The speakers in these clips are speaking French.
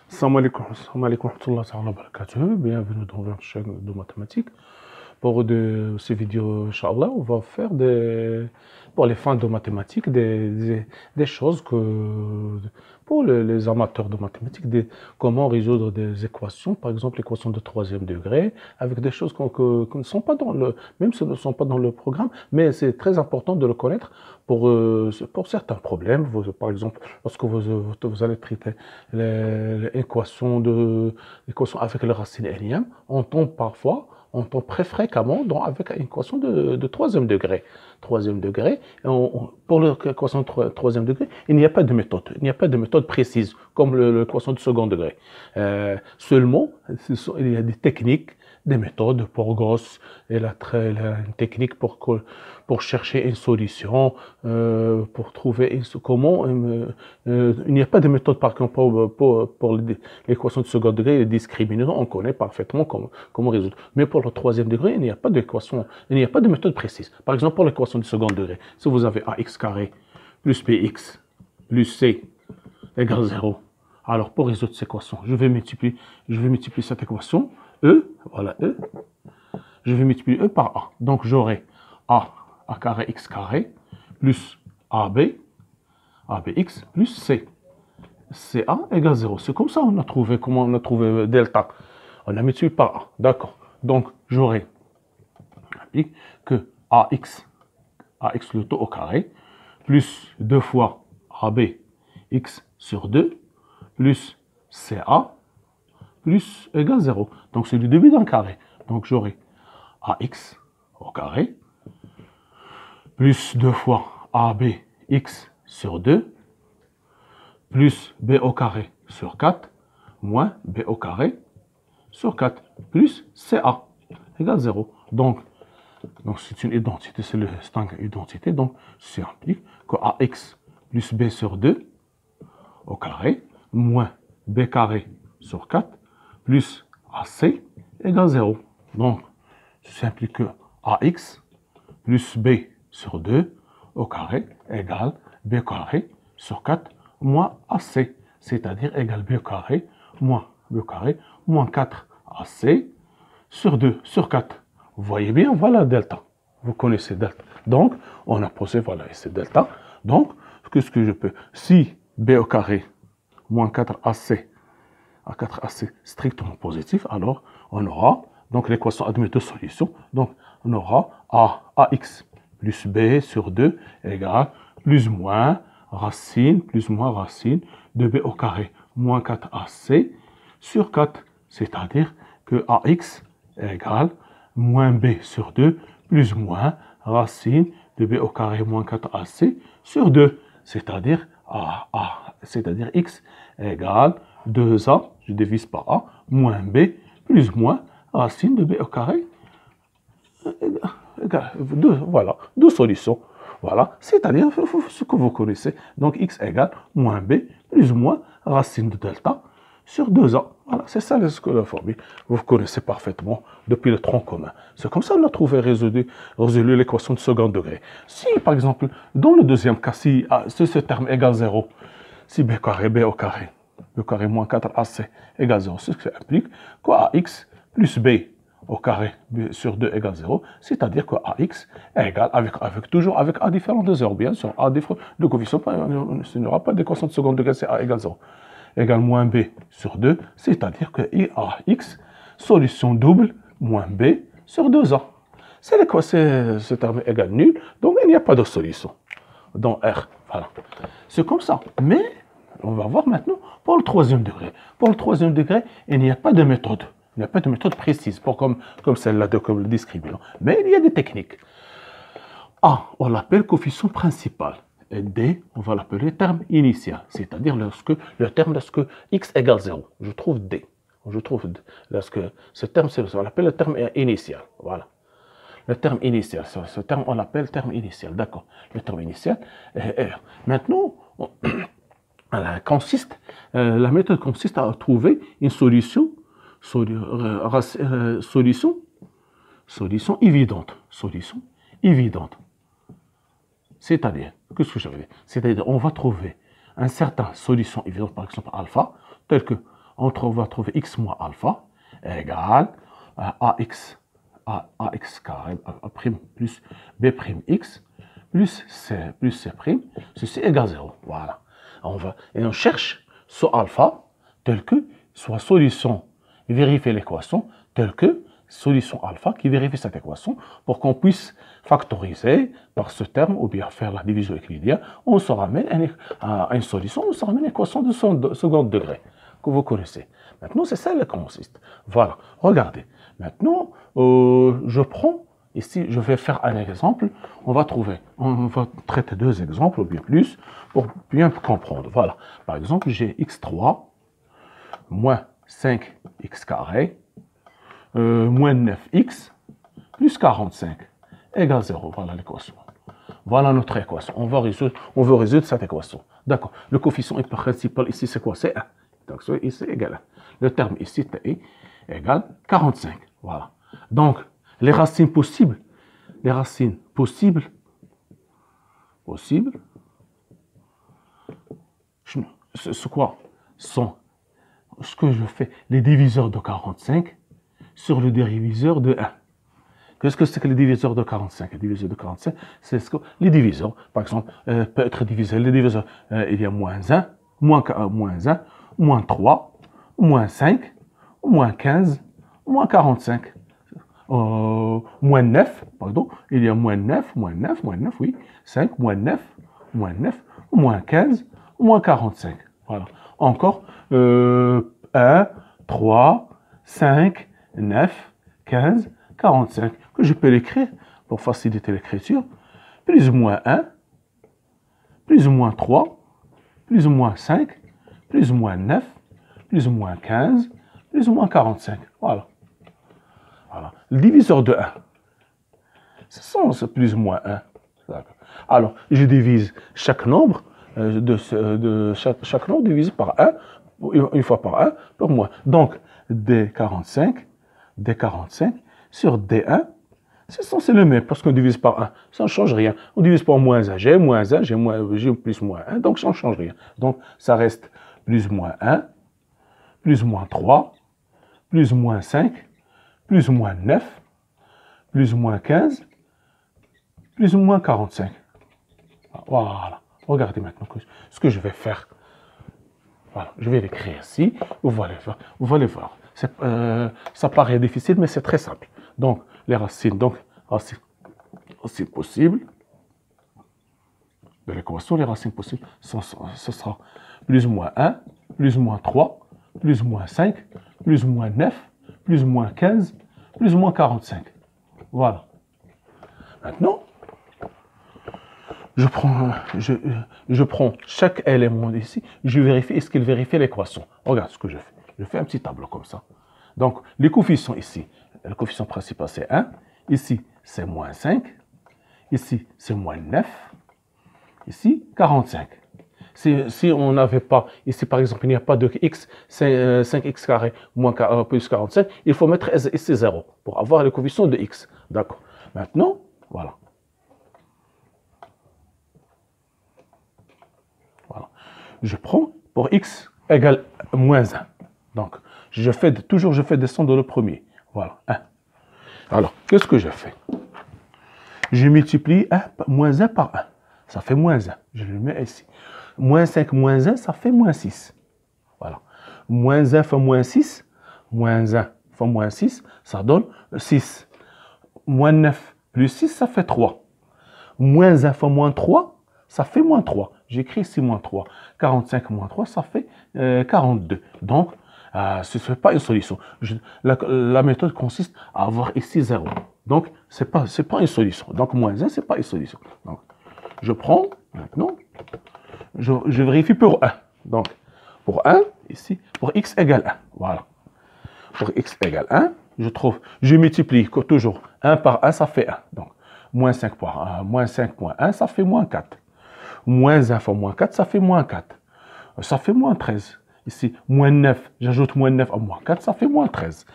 Salam alaikum wa rahmatullahi wa barakatuh. Bienvenue dans la chaîne de mathématiques. Pour ces vidéos, Inch'Allah, on va faire pour les fans de mathématiques des choses pour les amateurs de mathématiques, comment résoudre des équations, par exemple l'équation de troisième degré, avec des choses qui ne sont pas même si elles ne sont pas dans le programme, mais c'est très important de le connaître pour certains problèmes. Par exemple, lorsque vous allez traiter l'équation avec le racine énième, on tombe très fréquemment avec une équation de troisième degré. Troisième degré, pour l'équation de troisième degré, il n'y a pas de méthode. Il n'y a pas de méthode précise, comme l'équation de second degré. Seulement, il y a des techniques, des méthodes pour Gauss, et une technique pour chercher une solution, pour trouver comment. Il n'y a pas de méthode, par contre, pour l'équation de second degré, les discriminants, on connaît parfaitement comment résoudre. Mais pour le troisième degré, il n'y a pas d'équation, il n'y a pas de méthode précise. Par exemple, pour l'équation du second degré, si vous avez ax carré plus bx plus c égale 0, alors pour résoudre cette équation, je vais multiplier cette équation, voilà E, je vais multiplier E par A. Donc j'aurai A carré x carré plus ABX plus C. CA égale 0. C'est comme ça comment on a trouvé delta. On a multiplié par A. D'accord. Donc j'aurai que AX le taux au carré, plus 2 fois AB x sur 2, plus CA, plus égale 0. Donc c'est le début d'un carré. Donc j'aurai AX au carré, plus 2 fois AB x sur 2, plus B au carré sur 4, moins B au carré sur 4, plus CA égale 0. Donc c'est une identité, c'est le string identité, donc ça implique que AX plus B sur 2 au carré, moins B carré sur 4, plus AC égale 0. Donc, ça implique que AX plus B sur 2 au carré égale B carré sur 4 moins AC, c'est-à-dire égale B carré moins 4 AC sur 2 sur 4. Vous voyez bien, voilà delta. Vous connaissez delta. Donc, on a posé, voilà, c'est delta. Donc, qu'est-ce que je peux? Si B au carré moins 4AC à 4AC strictement positif, alors on aura, donc l'équation admet deux solutions. Donc, on aura AX plus B sur 2 égale plus moins racine de B au carré moins 4AC sur 4. C'est-à-dire que AX égale moins B sur 2 plus moins racine de B au carré moins 4AC sur 2. C'est-à-dire X égale 2A, je divise par A, moins B plus moins racine de B au carré égale 2. Voilà, deux solutions. Voilà, c'est-à-dire ce que vous connaissez. Donc X égale moins B plus moins racine de delta sur 2A. Voilà, c'est ça la formule. Vous connaissez parfaitement depuis le tronc commun. C'est comme ça qu'on a trouvé résolu l'équation de second degré. Si, par exemple, dans le deuxième cas, si ce terme égale 0, si B au carré moins 4AC égale 0, ce qui implique qu'AX plus B au carré sur 2 égale 0, c'est-à-dire que AX égale, toujours avec A différent de 0, bien sûr, A différent de coefficient, il n'y aura pas d'équation de second degré, c'est A égale 0, égale moins B sur 2, c'est-à-dire que AX, solution double, moins B sur 2A. Ce terme égale nul, donc il n'y a pas de solution dans R. Voilà. C'est comme ça. Mais on va voir maintenant pour le troisième degré. Pour le troisième degré, il n'y a pas de méthode. Il n'y a pas de méthode précise comme celle-là, comme le discriminant. Mais il y a des techniques. A, on l'appelle coefficient principal. Et D, on va l'appeler terme initial. C'est-à-dire lorsque x égale 0. Je trouve D. Lorsque ce terme, on l'appelle le terme initial. Voilà. Le terme initial, ce terme, on l'appelle terme initial. D'accord. Le terme initial est R. Maintenant, la méthode consiste à trouver une solution évidente. C'est-à-dire, qu'est-ce que je veux dire? C'est-à-dire, on va trouver une certaine solution évidente, par exemple alpha, telle que on va trouver x moins alpha égale ax carré a' plus b' x plus c', ceci égale 0. Voilà. Et on cherche ce alpha tel que soit solution, vérifier l'équation telle que solution alpha qui vérifie cette équation pour qu'on puisse factoriser par ce terme ou bien faire la division euclidienne. On se ramène à une solution, on se ramène à une équation de second degré que vous connaissez. Maintenant, c'est ça le consiste. Voilà, regardez. Maintenant, je prends, ici, je vais faire un exemple. On va traiter deux exemples ou bien plus pour bien comprendre. Voilà, par exemple, j'ai x3 moins 5x carré moins 9x plus 45 égale 0. Voilà l'équation. Voilà notre équation. On veut résoudre cette équation. D'accord. Le coefficient principal ici, c'est quoi? C'est 1. Donc, ici égale 1. Le terme ici, t égale 45. Voilà. Donc, les racines possibles, c'est quoi? Sont ce que je fais, les diviseurs de 45 sur le diviseur de 1. Qu'est-ce que c'est que le diviseur de 45? Le diviseur de 45, c'est ce que les diviseurs, par exemple, peut être divisé. Les diviseurs, il y a moins 1, moins 1, moins 3, moins 5, moins 15, moins 45. Moins 9, pardon, il y a moins 9, oui, 5, moins 9, moins 15, moins 45. Voilà. Encore 1, 3, 5, 9, 15, 45, que je peux l'écrire pour faciliter l'écriture, plus ou moins 1, plus ou moins 3, plus ou moins 5, plus ou moins 9, plus ou moins 15, plus ou moins 45. Voilà. Voilà. Le diviseur de 1, c'est plus ou moins 1. Alors, je divise chaque nombre, chaque nombre divisé par 1, une fois par 1, pour moi. Donc, D45 sur D1, c'est censé le même, parce qu'on divise par 1, ça ne change rien. On divise par moins 1, j'ai moins 1, j'ai plus moins 1, donc ça ne change rien. Donc, ça reste plus ou moins 1, plus ou moins 3, plus ou moins 5, plus ou moins 9, plus ou moins 15, plus ou moins 45. Voilà. Regardez maintenant ce que je vais faire. Voilà, je vais l'écrire ici. Vous allez voir. Ça paraît difficile, mais c'est très simple. Donc, les racines, racines possibles de l'équation, les racines possibles, ce sera plus ou moins 1, plus ou moins 3, plus ou moins 5, plus ou moins 9, plus ou moins 15, plus ou moins 45. Voilà. Maintenant, je prends chaque élément ici, je vérifie, est-ce qu'il vérifie l'équation. Regarde ce que je fais. Je fais un petit tableau comme ça. Donc, les coefficients ici, le coefficient principal c'est 1, ici c'est moins 5, ici c'est moins 9, ici 45. Si on n'avait pas, ici par exemple, il n'y a pas de x, c'est 5x carré plus 45, il faut mettre ici 0 pour avoir le coefficient de x. D'accord. Maintenant, voilà. Voilà. Je prends pour x égale moins 1. Donc, je fais descendre le premier. Voilà, 1. Alors, qu'est-ce que je fais? Je multiplie moins 1 par 1. Ça fait moins 1. Je le mets ici. Moins 5 moins 1, ça fait moins 6. Voilà. Moins 1 fois moins 6. Moins 1 fois moins 6, ça donne 6. Moins 9 plus 6, ça fait 3. Moins 1 fois moins 3, ça fait moins 3. J'écris ici moins 3. 45 moins 3, ça fait 42. Donc, ce n'est pas une solution. La méthode consiste à avoir ici 0. Donc, ce n'est pas une solution. Donc, moins 1, ce n'est pas une solution. Donc, je prends maintenant, je vérifie pour 1. Donc, pour 1, ici, pour x égale 1. Voilà. Pour x égale 1, je multiplie toujours 1 par 1, ça fait 1. Donc, moins 5 par 1, moins 5 moins 1, ça fait moins 4. Moins 1 fois moins 4, ça fait moins 4. Ça fait moins 13. Ici, moins 9, j'ajoute moins 9 à moins 4, ça fait moins 13.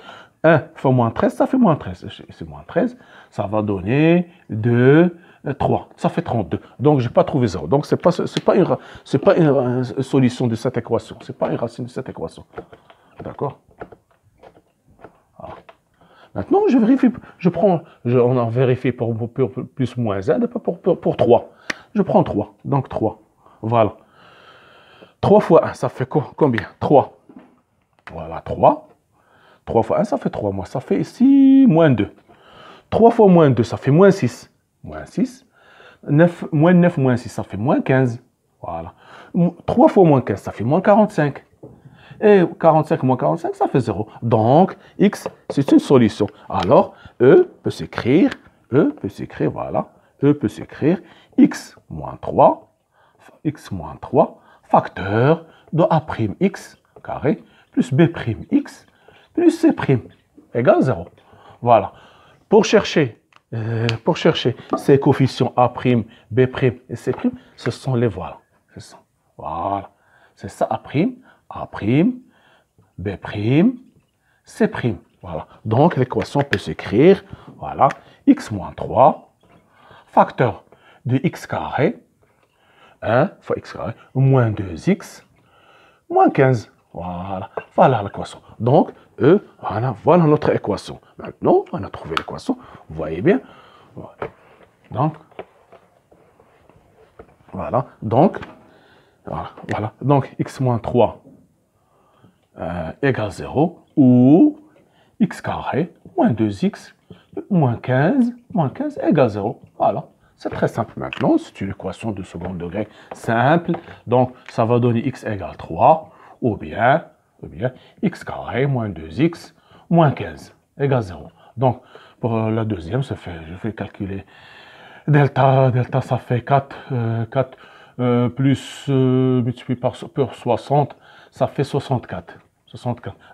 1 fois moins 13, ça fait moins 13. Ici, moins 13, ça va donner 2, 3. Ça fait 32. Donc, je n'ai pas trouvé 0. Donc, ce n'est pas une solution de cette équation. Ce n'est pas une racine de cette équation. D'accord? Maintenant, je vérifie, on en vérifie pour plus moins z, pour 3. Je prends 3, donc 3. Voilà. 3 fois 1, ça fait combien? 3. Voilà, 3. 3 fois 1, ça fait 3. Moi, ça fait ici moins 2. 3 fois moins 2, ça fait moins 6. Moins 6. 9, moins 9, moins 6, ça fait moins 15. Voilà. 3 fois moins 15, ça fait moins 45. Et 45 moins 45, ça fait 0. Donc, x, c'est une solution. Alors, E peut s'écrire, voilà. E peut s'écrire x moins 3, facteur de A'x carré plus B'x plus C' égale 0. Voilà. Pour chercher ces coefficients A', B' et C', ce sont les voilà. Voilà. C'est ça A', B', C'. Voilà. Donc l'équation peut s'écrire, voilà, x moins 3, facteur de x carré, 1 fois x carré, moins 2x, moins 15. Voilà. Voilà l'équation. Donc, voilà notre équation. Maintenant, on a trouvé l'équation. Vous voyez bien. Donc, voilà. Donc, x moins 3 égale 0, ou x carré moins 2x moins 15 égale 0. Voilà. C'est très simple maintenant. C'est une équation de second degré simple. Donc, ça va donner x égale 3, ou bien x carré moins 2x moins 15 égale 0. Donc, pour la deuxième, je vais calculer delta. Delta, ça fait 4 plus multiplié par 60, ça fait 64.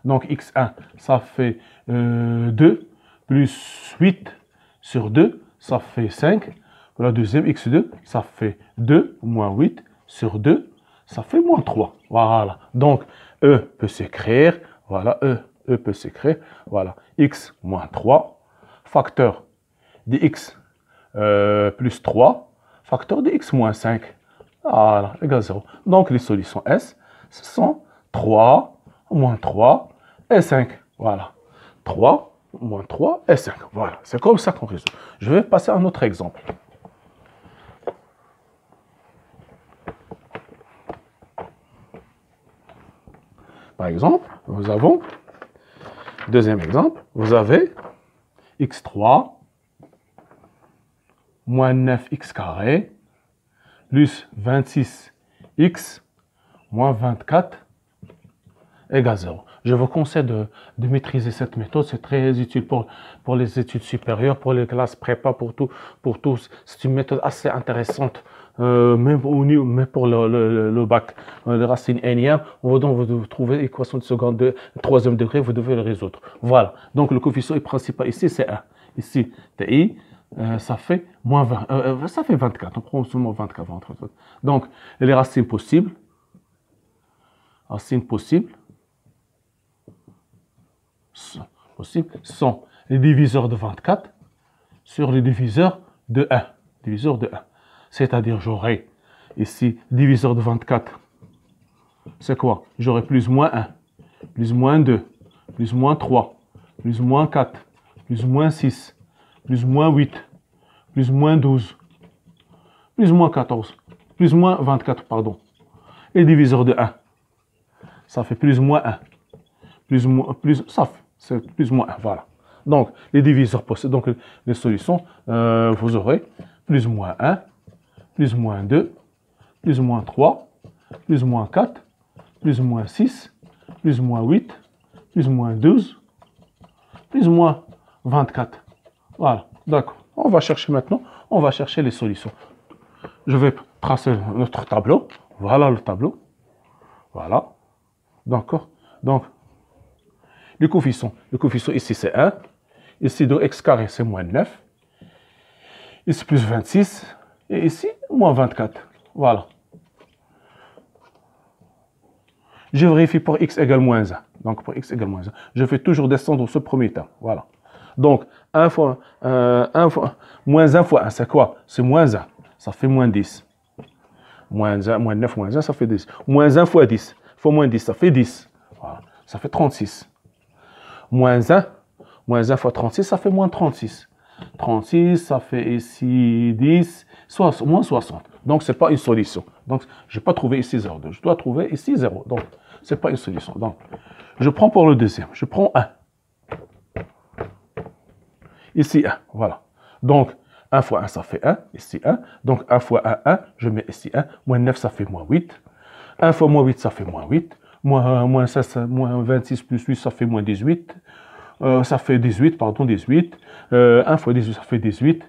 Donc, x1, ça fait 2 plus 8 sur 2, ça fait 5. Pour la deuxième, x2, ça fait 2 moins 8 sur 2, ça fait moins 3. Voilà. Donc, E peut s'écrire, voilà, E peut s'écrire, voilà, x moins 3, facteur de x plus 3, facteur de x moins 5. Voilà, égale 0. Donc, les solutions S, ce sont 3, moins 3 et 5. Voilà. 3, moins 3 et 5. Voilà. C'est comme ça qu'on résout. Je vais passer à un autre exemple. Par exemple, nous avons, deuxième exemple, vous avez x3 moins 9x carré plus 26x moins 24 égale 0. Je vous conseille de maîtriser cette méthode. C'est très utile pour les études supérieures, pour les classes prépa, pour tous. C'est une méthode assez intéressante, même pour le bac. Les racines énième, vous devez trouver l'équation de seconde, de troisième degré, vous devez le résoudre. Voilà. Donc le coefficient principal ici, c'est 1. Ici, TI, ça fait moins 20. Ça fait 24. On prend seulement 24. Donc, les racines possibles. Sont les diviseurs de 24 sur les diviseurs de 1. C'est-à-dire, j'aurai ici, diviseur de 24, c'est quoi? J'aurai plus moins 1, plus moins 2, plus moins 3, plus moins 4, plus moins 6, plus moins 8, plus moins 12, plus moins 14, plus moins 24, pardon. Et diviseur de 1, ça fait plus moins 1, c'est plus moins 1, voilà. Donc, les diviseurs possibles, donc les solutions, vous aurez plus moins 1, plus moins 2, plus moins 3, plus moins 4, plus moins 6, plus moins 8, plus moins 12, plus moins 24. Voilà, d'accord. On va chercher maintenant, les solutions. Je vais tracer notre tableau. Voilà le tableau. Voilà. D'accord. Donc, le coefficient ici c'est 1. Ici de x carré c'est moins 9. Ici plus 26. Et ici moins 24. Voilà. Je vérifie pour x égale moins 1. Donc pour x égale moins 1. Je vais toujours descendre ce premier terme. Voilà. Donc moins 1 fois 1, c'est quoi? C'est moins 1. Ça fait moins 10. Moins 1, moins 9, moins 1, ça fait 10. Moins 1 fois 10. Fois moins 10, ça fait 10. Voilà. ça fait 36. Moins 1 fois 36, ça fait moins 36. 36, ça fait ici 10, moins 60. Donc, ce n'est pas une solution. Donc, je n'ai pas trouvé ici 0,2. Je dois trouver ici 0. Donc, ce n'est pas une solution. Donc, je prends pour le deuxième. Je prends 1. Ici 1. Voilà. Donc, 1 fois 1, ça fait 1. Ici 1. Donc, 1 fois 1, 1. Je mets ici 1. Moins 9, ça fait moins 8. 1 fois moins 8, ça fait moins 8. Moins 16, moins 26 plus 8, ça fait moins 18. Ça fait 18, pardon, 18. 1 fois 18, ça fait 18.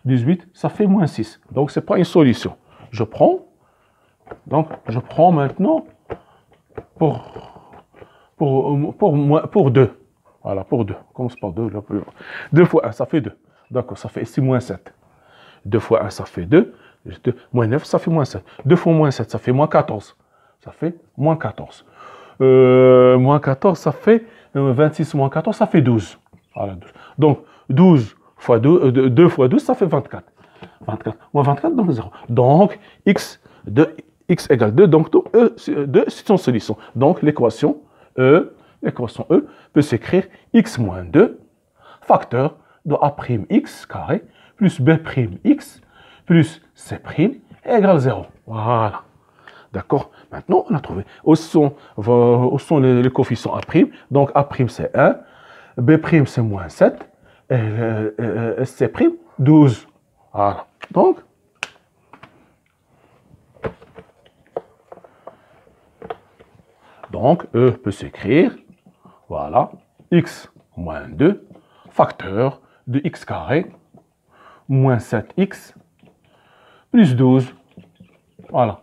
18, ça fait moins 6. Donc, ce n'est pas une solution. Je prends maintenant pour 2. Voilà, pour 2. Commence par 2. 2 fois 1, ça fait 2. D'accord, ça fait ici moins 7. 2 fois 1, ça fait 2. Moins 9, ça fait moins 7. 2 fois moins 7, ça fait moins 14. Ça fait moins 14. Moins 14, ça fait 26 moins 14, ça fait 12. Voilà, 12. Donc, 12 fois 2, 2 fois 12, ça fait 24. 24 moins 24, donc 0. Donc, x égale 2, donc E, 2, c'est son solution. Donc, l'équation E peut s'écrire x moins 2, facteur de A'x carré, plus B'x, plus C' égale 0. Voilà. D'accord? Maintenant, on a trouvé. Où sont les coefficients A'? Donc, A' c'est 1, B' c'est moins 7, et C', 12. Voilà. Donc, E peut s'écrire, voilà, x moins 2, facteur de x carré, moins 7x, plus 12. Voilà.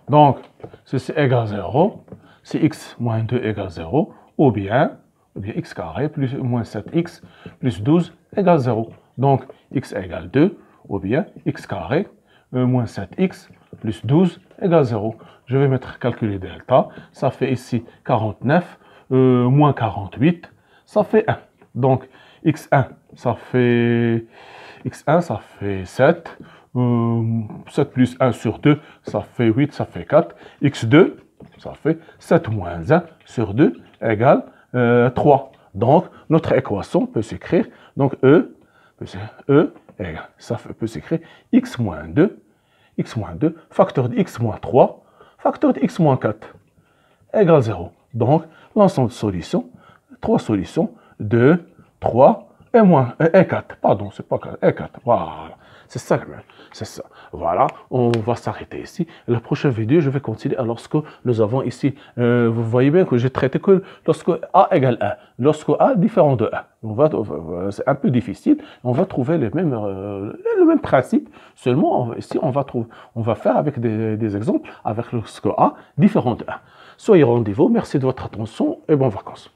Donc, ceci égale 0, c'est x moins 2 égale 0, ou bien x carré plus moins 7x plus 12 égale 0. Donc, x égale 2, ou bien x carré moins 7x plus 12 égale 0. Je vais mettre calculer delta, ça fait ici 49, moins 48, ça fait 1. Donc, x1, ça fait 7. 7 plus 1 sur 2, ça fait 8, ça fait 4. x2, ça fait 7 moins 1 sur 2 égale 3. Donc, notre équation peut s'écrire, donc E égale, ça peut s'écrire x moins 2, facteur de x moins 3, facteur de x moins 4 égale 0. Donc, l'ensemble de solutions, 3 solutions, 2, 3 et 4. Pardon, c'est pas 4, et 4. Voilà. C'est ça, c'est ça. Voilà, on va s'arrêter ici. La prochaine vidéo, je vais continuer lorsque nous avons ici, vous voyez bien que j'ai traité que lorsque A égale 1, lorsque A différent de 1. C'est un peu difficile, on va trouver le même principe, seulement ici, on va faire avec des exemples, avec lorsque A différent de 1. Soyez au rendez-vous, merci de votre attention et bonnes vacances.